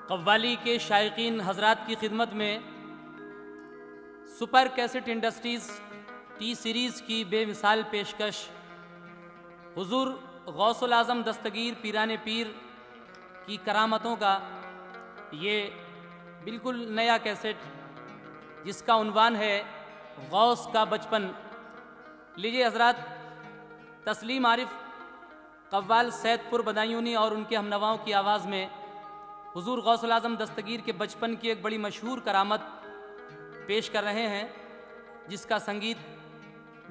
कव्वाली के शायकीन हजरात की खिदमत में super cassette industries T series की बेमिसाल पेशकश हुजूर गौसुल आज़म दस्तगीर पीराने पीर की करामतों का ये बिल्कुल नया कैसेट जिसका उन्वान है गौस का बचपन। लीजिए हजरात, तस्लीम आरिफ कव्वाल सैदपुर बदायूनी और उनके हमनवाओं की आवाज़ में हुजूर गौसुल आज़म दस्तगीर के बचपन की एक बड़ी मशहूर करामत पेश कर रहे हैं, जिसका संगीत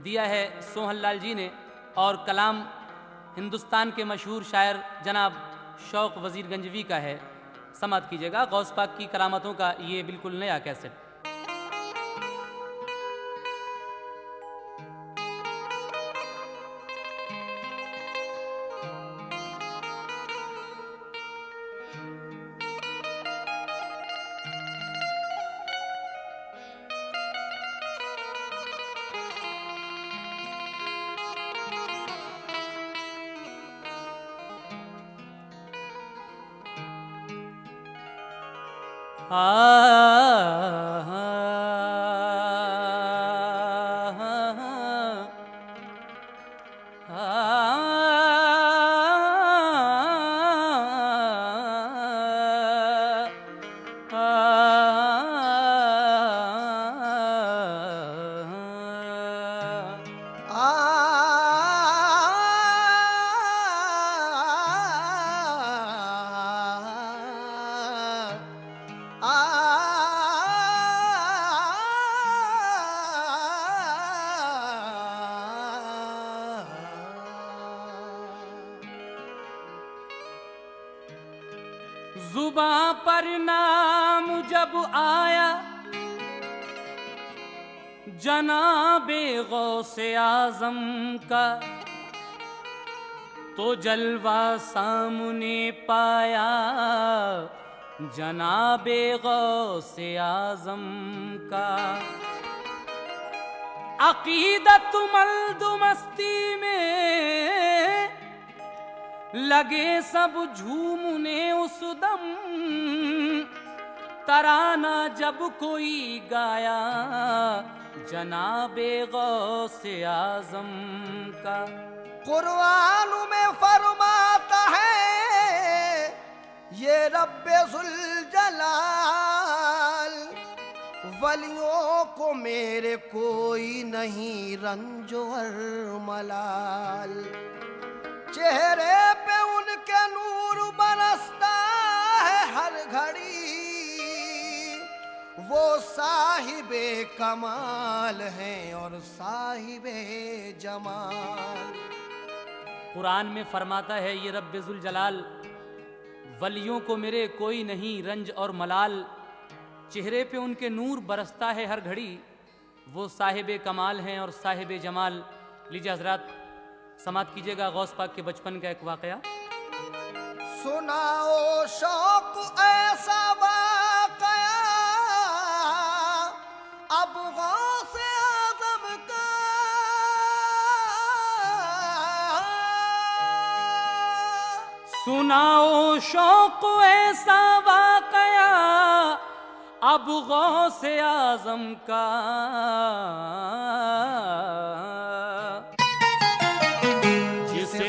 दिया है सोहन लाल जी ने और कलाम हिंदुस्तान के मशहूर शायर जनाब शौक वज़ीर गंजवी का है। समात कीजिएगा गौस पाक की करामतों का ये बिल्कुल नया कैसेट। जुबां पर नाम जब आया जनाबे गौसे आज़म का, तो जलवा सामने पाया जनाबे गौसे आज़म का। अकीदत मल्द मस्ती में लगे सब झूमने उस दम, तराना जब कोई गाया जनाबे गौसे आज़म का। कुरान में फरमाता है ये रब्बे ज़ुल जलाल, वलियों को मेरे कोई नहीं रंजो और मलाल। चेहरे पे उनके नूर बरसता है हर घड़ी, वो साहिबे कमाल हैं और साहिबे जमाल। कुरान में फरमाता है ये रब्बे ज़ुल जलाल, वलियों को मेरे कोई नहीं रंज और मलाल। चेहरे पे उनके नूर बरसता है हर घड़ी, वो साहिबे कमाल हैं और साहिबे जमाल। लीजिए हजरात, समात कीजिएगा गौस पाक के बचपन का एक वाकया। सुनाओ शौक ऐसा वाकया अब गौसे आज़म का, सुनाओ शौक ऐसा वाकया अब गौसे आज़म का।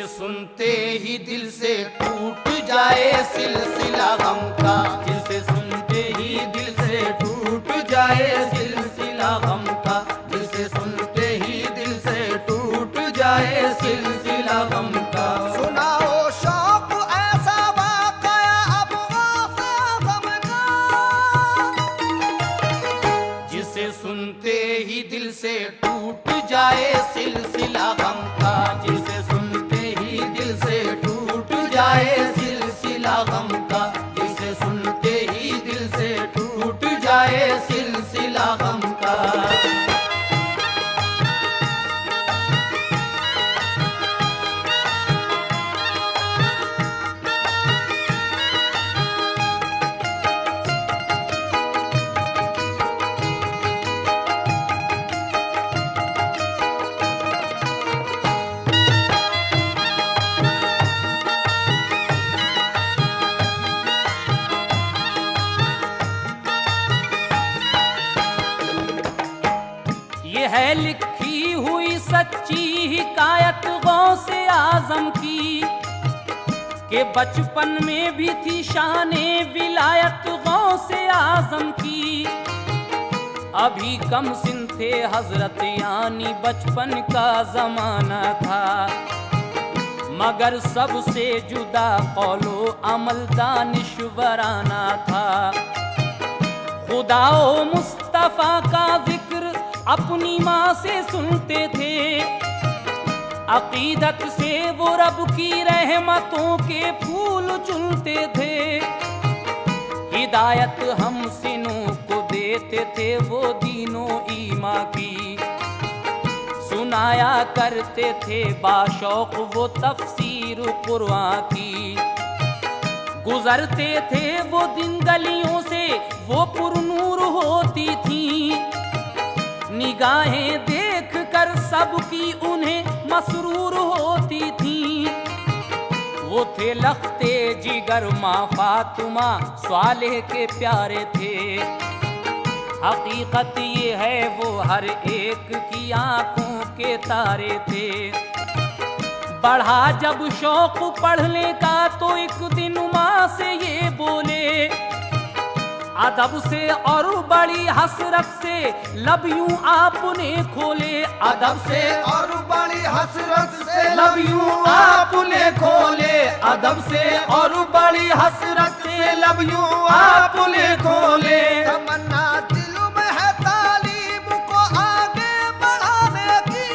सुनते ही दिल से टूट जाए सिलसिला गम का, जिसे सुनते ही दिल से टूट जाए सिलसिला गम का, जिसे सुनते ही दिल से टूट जाए सिलसिला गम का। सुनाओ शौक ऐसा वाकया अब गौसे आज़म का, जिसे सुनते ही दिल से टूट जाए सिलसिला गम का, जिसे दिल से टूट जाए सिलसिला गम का, जिसे सुनते ही दिल से टूट जाए सिलसिला गम का। आजम की, के बचपन में भी थी शाने विलायत गौसे आजम की। अभी कम सिन थे हजरत यानी बचपन का जमाना था, मगर सबसे जुदा कौलो अमल दानिश्वराना था। खुदा ओ मुस्तफा का जिक्र अपनी माँ से सुनते थे, अकीदत से वो रब की रहमतों के फूल चुनते थे। हिदायत हम सिनों को देते थे वो दीनों ईमा की, सुनाया करते थे बाशौक वो तफसीर कुरान की। गुजरते थे वो दिन गलियों से वो पुरनूर होती थी, निगाहें देख कर सबकी उन्हें मसरूर होती थी। वो थे लख्ते जिगर माँ फातिमा स्वालेह के प्यारे थे, हकीकत ये है वो हर एक की आंखों के तारे थे। बढ़ा जब शौक पढ़ने का तो एक दिन माँ से ये बोले, अदब से और बड़ी हसरत से लब यूं आपने खोले। अदब से और बड़ी हसरत से लब यूं आपने खोले, अदब से और बड़ी हसरत से लब यूं आपने खोले। तमन्ना दिल में है तालीम को आगे बढ़ाने की,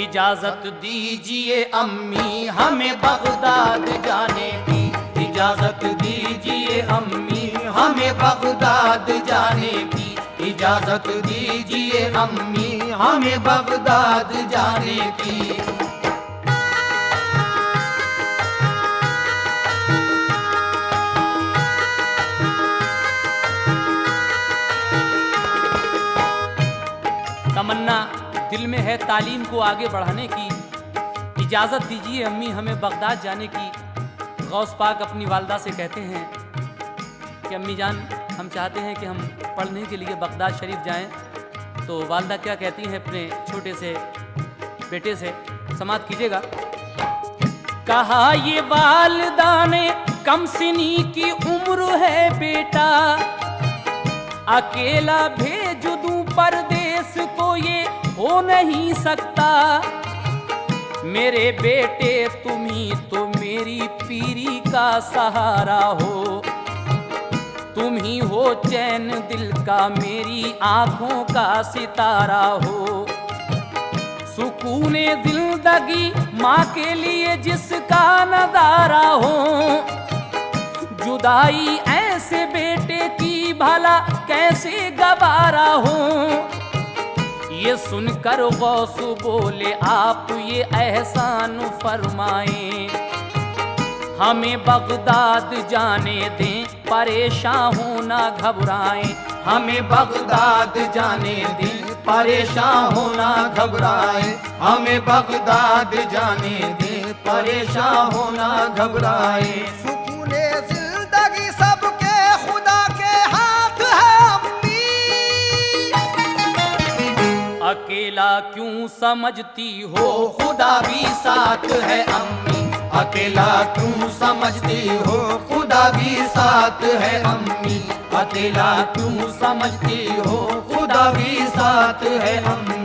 इजाजत दीजिए अम्मी हमें बगदाद जाने की, इजाजत दीजिए अम्मी हमें बगदाद जाने की, इजाजत दीजिए अम्मी हमें बगदाद जाने की। तमन्ना दिल में है तालीम को आगे बढ़ाने की, इजाजत दीजिए अम्मी हमें बगदाद जाने की। गौस पाक अपनी वालदा से कहते हैं कि अम्मी जान हम चाहते हैं कि हम पढ़ने के लिए बगदाद शरीफ जाएं। तो वालदा क्या कहती हैं अपने छोटे से बेटे से, समात कीजिएगा। कहा ये वालदा ने कम सिनी की उम्र है बेटा, अकेला भेज दूं परदेस को ये हो नहीं सकता। मेरे बेटे तुम्ही तो मेरी पीरी का सहारा हो, तुम ही हो चैन दिल का मेरी आंखों का सितारा हो। सुकूने जिंदगी माँ के लिए जिसका नजारा हो, जुदाई ऐसे बेटे की भला कैसे गवारा हो। ये सुनकर गौस बोले आप ये एहसान फरमाएं, हमें बगदाद जाने दें परेशान हो ना घबराएं। हमें बगदाद जाने दें परेशान हो ना घबराएं, हमें बगदाद जाने दें परेशान हो ना घबराएं। सुकूने जिंदगी सबके खुदा के हाथ है अम्मी, अकेला क्यों समझती हो खुदा भी साथ है अम्मी, अकेला क्यों समझती हो खुदा भी साथ है अम्मी, अकेला क्यों समझती हो खुदा भी साथ है अम्मी।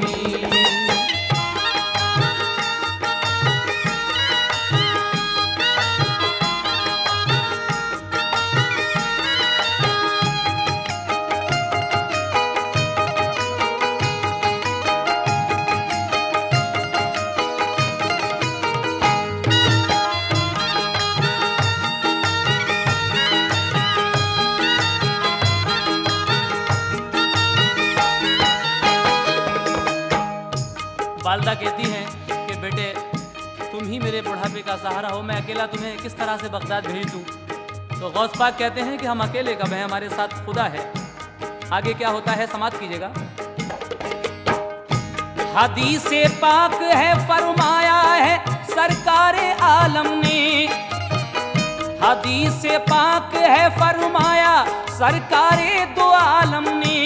वालदा कहती हैं कि बेटे तुम ही मेरे बुढ़ापे का सहारा हो, मैं अकेला तुम्हें किस तरह से बगदाद भेज दूँ। तो गौस पाक कहते हैं कि हम अकेले कब हैं, हमारे साथ खुदा है। आगे क्या होता है समाप्त कीजिएगा। हदीसे पाक है फरमाया है सरकारे आलम ने, हदीसे पाक है फरमाया सरकारे दो आलम ने।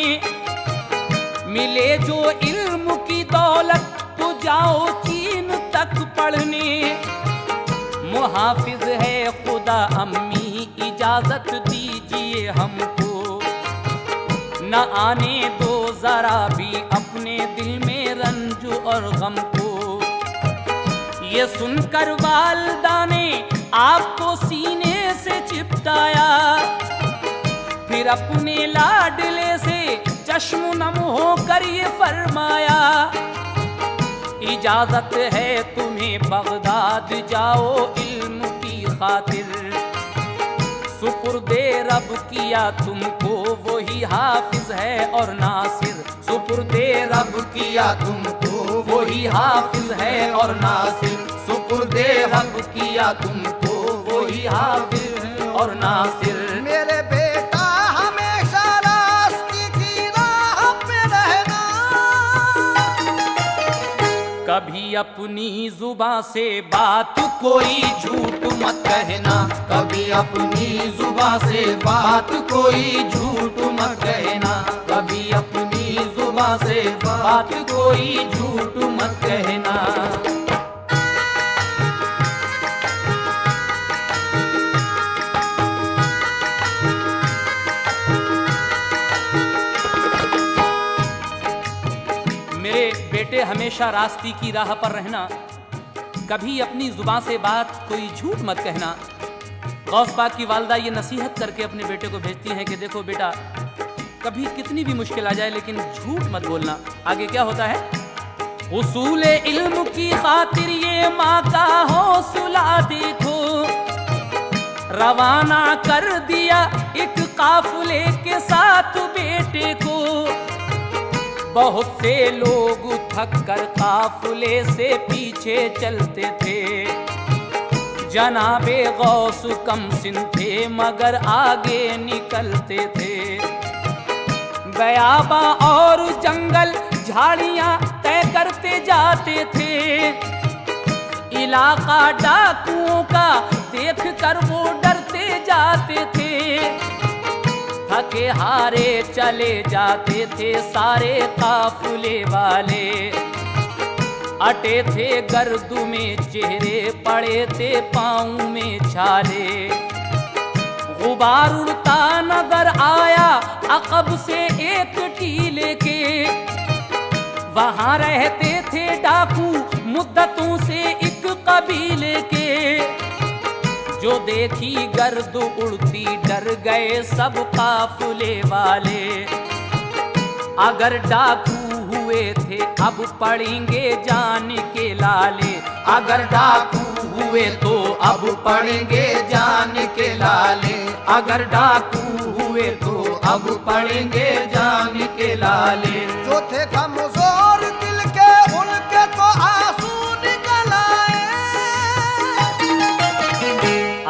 मिले जो इल्म की दौलत तो जाओ चीन न आने दो जरा भी अपने दिल में रंज और गम को। ये सुनकर वालिदा ने आपको सीने से चिपटाया, फिर अपने लाडले से चश्म नम होकर ये फरमाया, इजाजत है तुम्हें बगदाद जाओ इल्म की खातिर। सुपुर्दे रब किया तुमको वही हाफिज है और नासिर। सुपुर्दे रब किया तुमको वही हाफिज है और नासिर। सुपुर्दे रब किया तुमको वही हाफिज और नासिर। मेरे बेटा हमेशा रास्ते की राह पे रहना, कभी अपनी जुबां से बात कोई झूठ मत कहना, कभी अपनी जुबां से बात कोई झूठ मत कहना, कभी अपनी जुबां से बात कोई झूठ मत कहना। मेरे बेटे हमेशा रास्ते की राह पर रहना, कभी अपनी जुबान से बात कोई झूठ मत कहना। गौस पाक की वालिदा ये नसीहत करके अपने बेटे को भेजती हैं कि देखो बेटा, कभी कितनी भी मुश्किल आ जाए लेकिन झूठ मत बोलना। आगे क्या होता है? उसूल इल्म की खातिर ये माँ का हौसला देखो, रवाना कर दिया एक काफिले के साथ बेटे को। बहुत से लोग थक कर काफिले से पीछे चलते थे, जनाबे गौस कम सिन थे मगर आगे निकलते थे। बयाबा और जंगल झाड़ियां तय करते जाते थे, इलाका डाकुओं का देख कर वो डरते जाते थे। थके हारे चले जाते थे सारे काफिले वाले, अटे थे गर्द में चेहरे पड़े थे पाँव में छाले। गुबार उड़ता नजर आया अकब से एक टीले के, वहां रहते थे डाकू मुद्दतों से एक कबीले के। जो देखी गर्द उड़ती डर गए सब काफिले वाले, अगर डाकू हुए थे अब पड़ेंगे जान के लाले। अगर डाकू हुए तो अब पड़ेंगे जान के लाले, अगर डाकू हुए तो अब पड़ेंगे जान के लाले। जो थे कमजोर दिल के उनके तो आंसू निकल आए।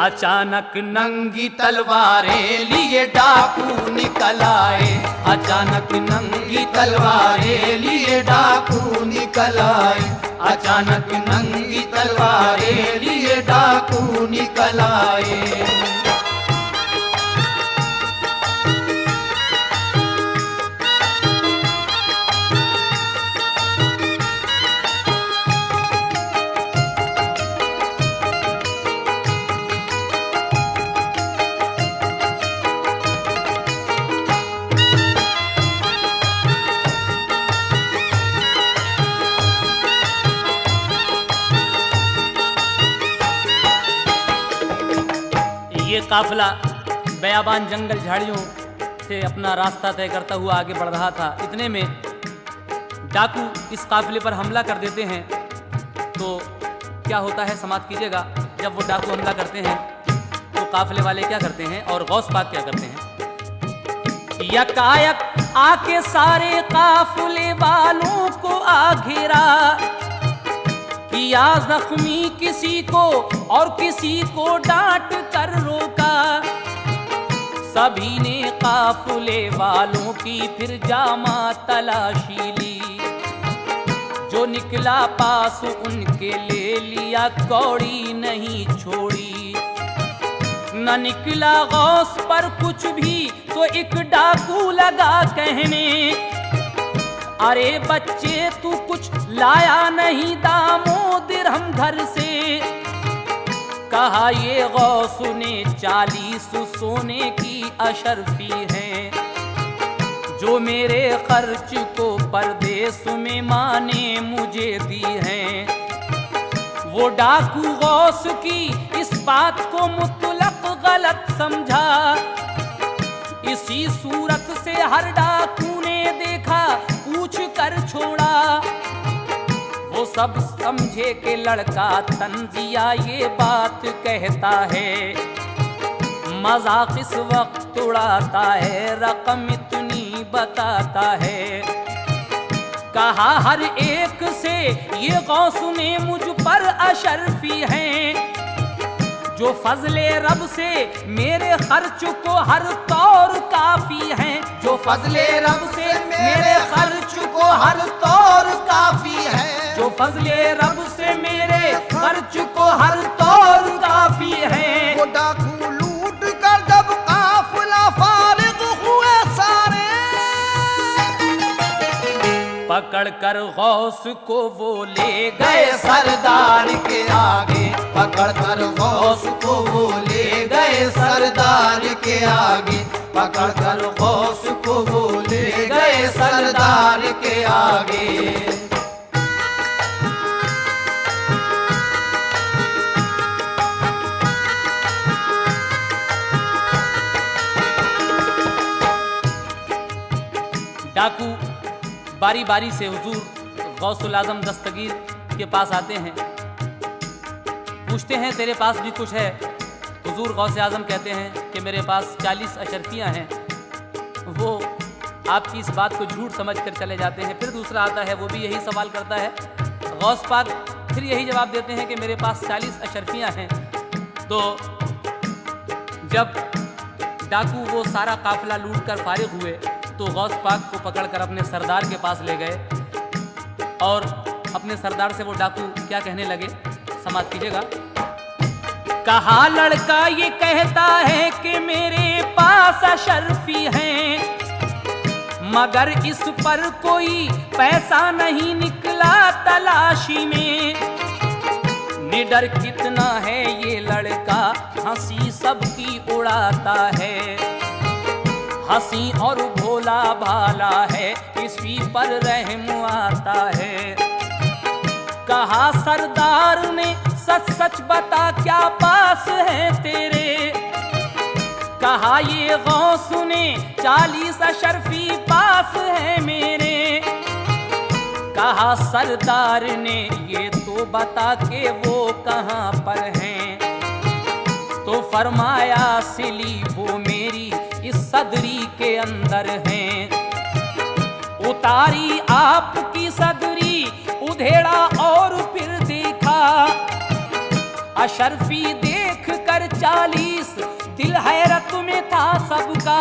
अचानक नंगी तलवारें लिए डाकू निकल आए, अचानक नंगी तलवारें लिए डाकू निकल आए, अचानक नंगी तलवारें लिए डाकू निकल आए। ये काफिला बयाबान जंगल झाड़ियों से अपना रास्ता तय करता हुआ आगे बढ़ रहा था। इतने में डाकू इस काफिले पर हमला कर देते हैं। तो क्या होता है समाप्त कीजिएगा। जब वो डाकू हमला करते हैं तो काफिले वाले क्या करते हैं और गौस पाक क्या करते हैं? यकायक आके सारे काफिले वालों को आघेरा, किया जख्मी किसी को और किसी को डांट कर रोका। सभी ने काफिले वालों की फिर जामा तलाशी ली, जो निकला पास उनके ले लिया, कौड़ी नहीं छोड़ी। न निकला गौस पर कुछ भी तो एक डाकू लगा कहने, अरे बच्चे तू कुछ लाया नहीं दामो दिरहम घर से। कहा ये गौस ने 40 सोने की अशरफी है, जो मेरे खर्च को परदेश में माँ ने मुझे दी हैं। वो डाकू गौस की इस बात को मुतलक गलत समझा। इसी सूरत से हर डाकू ने देखा पूछ कर छोड़ा। वो सब समझे कि लड़का तंजिया ये बात कहता है। मजाक इस वक्त उड़ाता है, रकम इतनी बताता है। कहा हर एक से ये गौस में मुझ पर अशरफी हैं। जो फजले रब से मेरे खर्च को हर तौर काफी हैं। जो फजले रब से मेरे खर्च को हर तौर काफी है। जो फजले रब से मेरे खर्च को हर तौर काफी है। वो डाकू लूट कर जब काफिला फारिग हुए सारे, पकड़ कर गौस को वो ले गए गए सरदार के आगे, पकड़ कर गौस को वो ले गए सरदार के आगे, पकड़ कर गौस को वो ले गए सरदार के आगे। डाकू बारी बारी से हुजूर गौसुल आजम दस्तगीर के पास आते हैं, पूछते हैं तेरे पास भी कुछ है। हुजूर गौस आजम कहते हैं कि मेरे पास 40 अशरफियाँ हैं। वो आपकी इस बात को झूठ समझ कर चले जाते हैं। फिर दूसरा आता है, वो भी यही सवाल करता है। गौस पाक फिर यही जवाब देते हैं कि मेरे पास 40 अशरफियाँ हैं। तो जब डाकू वो सारा काफिला लूट कर फारिग हुए तो गौस पाक को पकड़कर अपने सरदार के पास ले गए और अपने सरदार से वो डाकू क्या कहने लगे, समाप्त कीजिएगा। कहा लड़का ये कहता है कि मेरे पास अशरफी हैं, मगर इस पर कोई पैसा नहीं निकला तलाशी में। निडर कितना है ये लड़का, हंसी सबकी उड़ाता है। हंसी और भोला भाला है, इसी पर रहम आता है। कहा सरदार ने सच सच बता क्या पास है तेरे। कहा ये गौस ने 40 अशरफी पास है मेरे। कहा सरदार ने ये तो बता के वो कहाँ पर हैं। तो फरमाया सिली वो मेरी इस सदरी के अंदर हैं। उतारी आपकी सदरी उधेड़ा और फिर देखा। अशरफी देख कर 40 दिल हैरत में था सबका।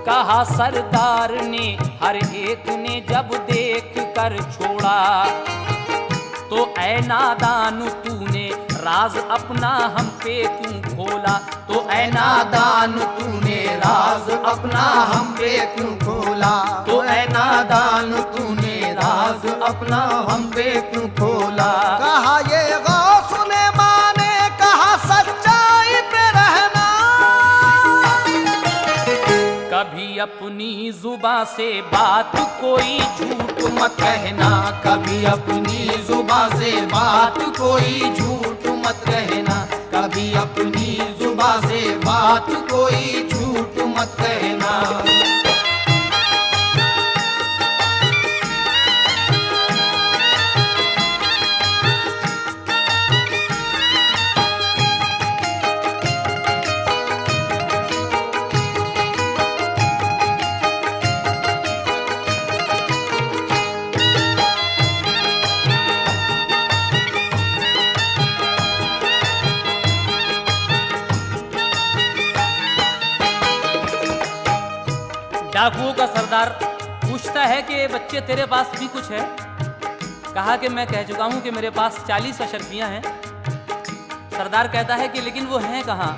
कहा सरदार ने हर एक ने जब देख कर छोड़ा। तो ऐ नादान तूने राज अपना हम पे क्यों खोला। तो ऐ नादान तूने राज अपना हम पे क्यों खोला। तो ऐ नादान तूने राज अपना हम पे क्यों खोला। कहा ये गौस ने माने, कहा सच्चाई पे रहना। कभी अपनी जुबां से बात कोई झूठ मत कहना, कभी अपनी जुबां से बात कोई झूठ मत कहना। कभी अपनी जुबां से बात कोई झूठ मत कहना। डाकुओं का सरदार पूछता है कि बच्चे तेरे पास भी कुछ है। कहा कि मैं कह चुका हूं कि मेरे पास 40 अशरफियां हैं। सरदार कहता है कि लेकिन वो हैं कहाँ।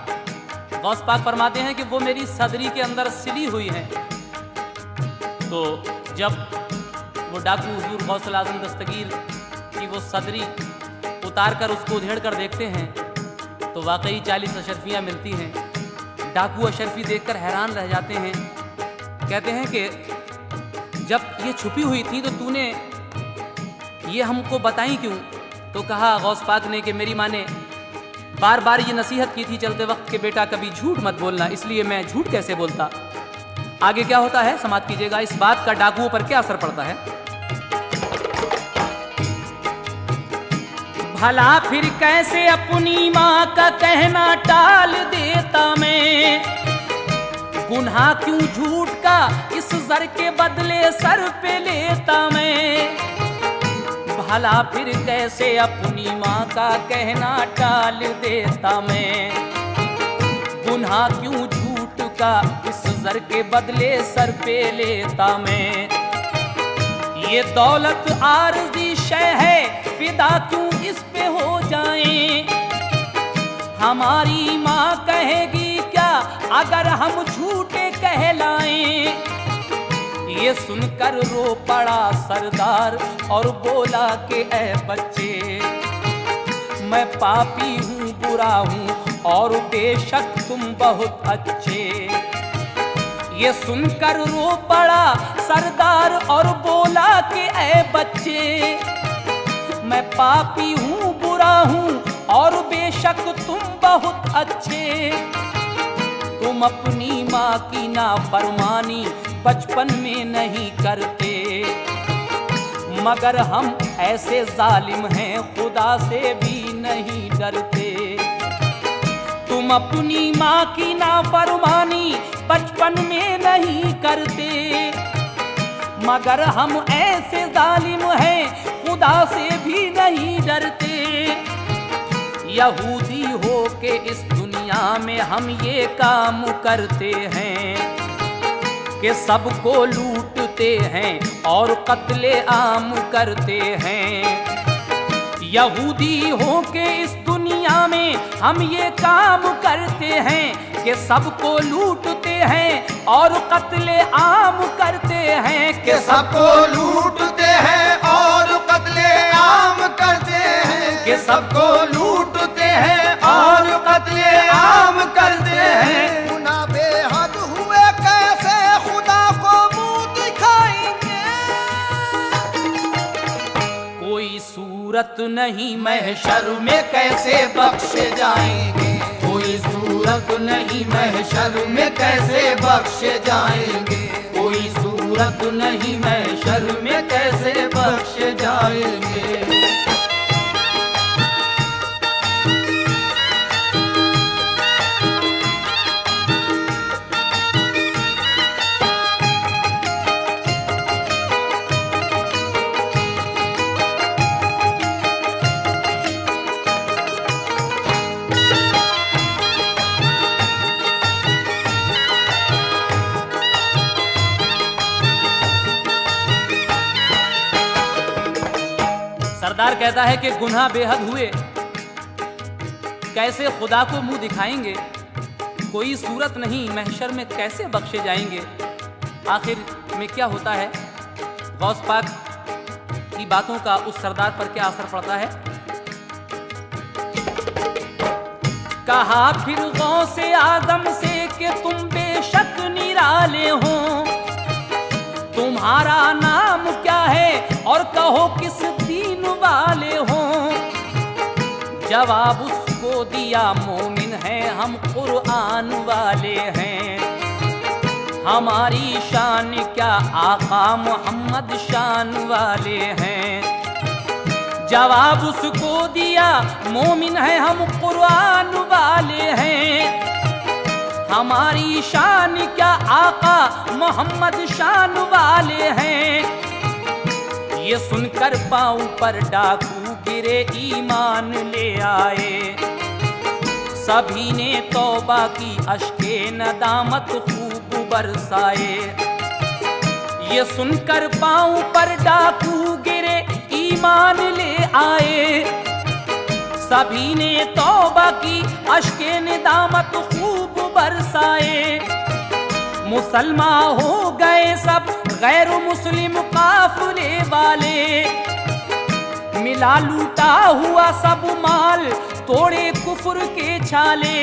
गौस पाक फरमाते हैं कि वो मेरी सदरी के अंदर सिली हुई हैं। तो जब वो डाकू हुजूर गौसुल आजम दस्तगीर की वो सदरी उतार कर उसको उधेड़ कर देखते हैं तो वाकई 40 अशरफियाँ मिलती हैं। डाकू अशरफी देखकर हैरान रह जाते हैं। कहते हैं कि जब ये छुपी हुई थी तो तूने ये हमको बताई क्यों? तो कहा गौस पाक ने कि मेरी माँ ने बार बार ये नसीहत की थी चलते वक्त कि बेटा कभी झूठ मत बोलना, इसलिए मैं झूठ कैसे बोलता। आगे क्या होता है समाप्त कीजिएगा। इस बात का डाकुओं पर क्या असर पड़ता है? भला फिर कैसे अपनी माँ का कहना टाल देता मैं, गुनाह क्यों झूठ का इस जर के बदले सर पे लेता मैं। भला फिर कैसे अपनी माँ का कहना टाल देता मैं, गुनाह क्यों झूठ का इस जर के बदले सर पे लेता मैं। ये दौलत आरज़ी शय है, फिदा क्यों इस पे हो जाएं। हमारी माँ कहेगी क्या अगर हम झूठे कहलाएं। ये सुनकर रो पड़ा सरदार और बोला कि ऐ बच्चे, मैं पापी हूँ बुरा हूँ और बेशक तुम बहुत अच्छे। ये सुनकर रो पड़ा सरदार और बोला कि ऐ बच्चे, मैं पापी हूँ बुरा हूँ और बेशक तुम बहुत अच्छे। तुम अपनी माँ की नाफरमानी बचपन में नहीं करते, मगर हम ऐसे जालिम हैं खुदा से भी नहीं डरते। तुम अपनी माँ की नाफरमानी बचपन में नहीं करते, मगर हम ऐसे जालिम हैं खुदा से भी नहीं डरते। यहूदी हो के इस दुनिया में हम ये काम करते हैं कि सबको लूटते हैं और कत्ले आम करते हैं। यहूदी हो के इस दुनिया में हम ये काम करते हैं कि सबको लूटते हैं और कत्ले आम करते हैं। कि सबको लूटते हैं और कत्ले आम करते हैं। कि सबको लूटते हैं और कत्ले आम करते हैं। गुनाह बेहद हुए कैसे खुदा को मुंह दिखाएंगे। कोई सूरत नहीं महशर में कैसे बख्शे जाएंगे। कोई सूरत नहीं महशर में कैसे बख्शे जाएंगे। कोई सूरत नहीं महशर में कैसे बख्शे जाएंगे। सरदार कहता है कि गुनाह बेहद हुए, कैसे खुदा को मुंह दिखाएंगे। कोई सूरत नहीं महशर में कैसे बख्शे जाएंगे। आखिर में क्या होता है? गौस पाक की बातों का उस सरदार पर क्या असर पड़ता है? कहा फिर गौसे आदम से कि तुम बेशक निराले हो, तुम्हारा नाम क्या है और कहो किस दीन वाले हो। जवाब उसको दिया मोमिन है हम कुरान वाले हैं। हमारी शान क्या आका मोहम्मद शान वाले हैं। जवाब उसको दिया मोमिन है हम कुरान वाले हैं। हमारी शान क्या आका मोहम्मद शान वाले हैं। ये सुनकर पांव पर डाकू गिरे ईमान ले आए। सभी ने तौबा की अश्के नदामत खूब बरसाए। ये सुनकर पांव पर डाकू गिरे ईमान ले आए। सभी ने तौबा की अश्के नदामत खूब बरसाए। मुसलमान हो गए सब गैर मुस्लिम काफिले वाले। मिला लूटा हुआ सब माल तोड़े कुफ्र के छाले।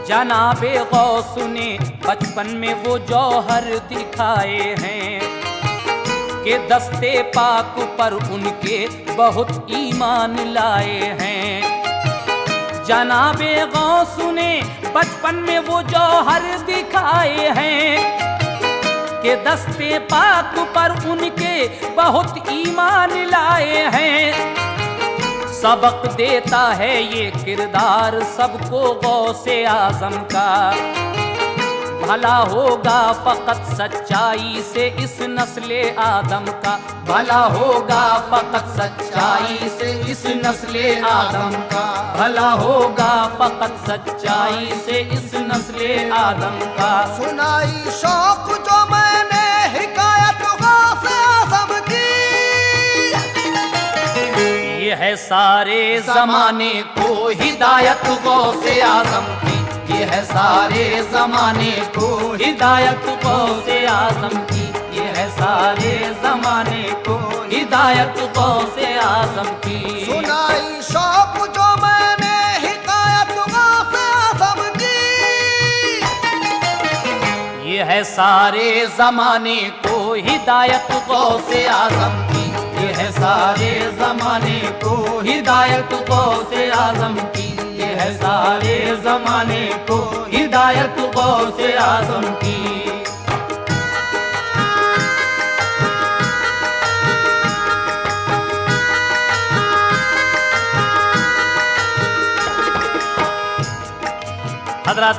जनाबे गौस ने बचपन में वो जौहर दिखाए हैं कि दस्ते पाक पर उनके बहुत ईमान लाए हैं। जनाबे गौस ने बचपन में वो जौहर दिखाए हैं कि दस्ते पाक पर उनके बहुत ईमान लाए हैं। सबक देता है ये किरदार सबको गौसे आजम का, भला होगा फकत सच्चाई से इस नस्ले आदम का, भला होगा फकत सच्चाई से इस नस्ले आदम का, भला होगा फकत सच्चाई से इस नस्ले आदम का। सुनाई शौक जो मैंने हिकायत गौसे आज़म की, ये है सारे जमाने को हिदायत गौसे आजम की, ये है सारे जमाने को हिदायत गौसे आजम की, ये है सारे जमाने को हिदायत गौसे आजम की। सुनाई शौक जो मैंने हिकायत गौसे आज़म की, ये है सारे जमाने को हिदायत गौसे आजम की, ये है सारे जमाने को हिदायत गौसे आजम की, ये है सारे जमाने को हिदायत गौसे आजम की। हजरत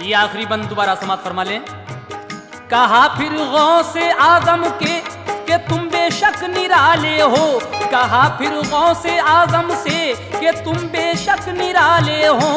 ये आखिरी बंद दोबारा समाप्त फरमा लें। कहा फिर गौसे आजम के तुम बेशक निराले हो, कहा फिर गौसे आजम से कि तुम बेशक निराले हो।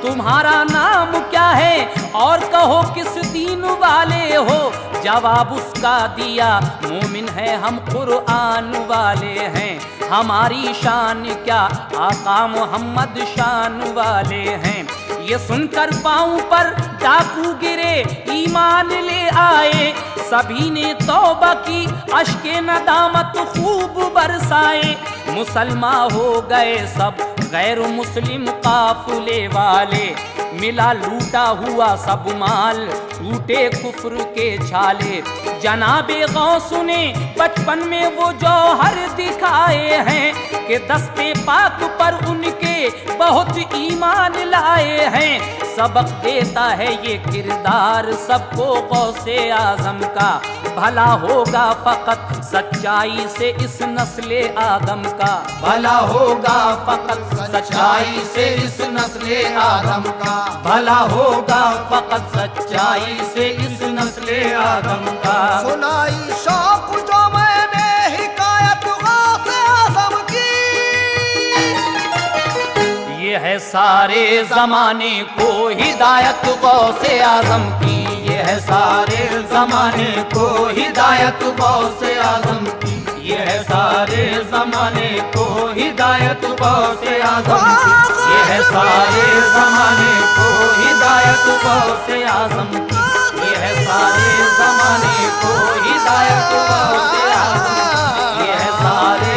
तुम्हारा नाम क्या है और कहो किस दीन वाले हो। जवाब उसका दिया मोमिन है हम कुरआन वाले हैं। हमारी शान क्या आका मोहम्मद शान वाले हैं। ये सुनकर पाँव पर डाकू गिरे ईमान ले आए। सभी ने तौबा की अश्के नदामत खूब बरसाए। मुसलमान हो गए सब गैर मुस्लिम काफिले वाले। मिला लूटा हुआ सब माल टूटे कुफ्र के छाले। जनाबे गौस ने बचपन में वो जौहर दिखाए हैं कि दस्ते पाक पर उनके बहुत ईमान लाए हैं। सबक देता है ये किरदार सबको गौसे आजम का। भला होगा फकत सच्चाई से इस नस्ले आदम का। भला होगा फकत सच्चाई से इस नस्ले आदम का। भला होगा फकत सच्चाई से इस नस्ले आदम का। सुनाई शौक जो मैंने हिकायत गौसे आज़म की। ये है सारे जमाने को हिदायत गौसे आजम की। ये है सारे जमाने को हिदायत गौसे आजम की। ये है सारे जमाने को हिदायत गौसे आजम की। ये है सारे जमाने को हिदायत गौसे आजम की। ये है सारे जमाने को हिदायत गौसे आजम की। ये है सारे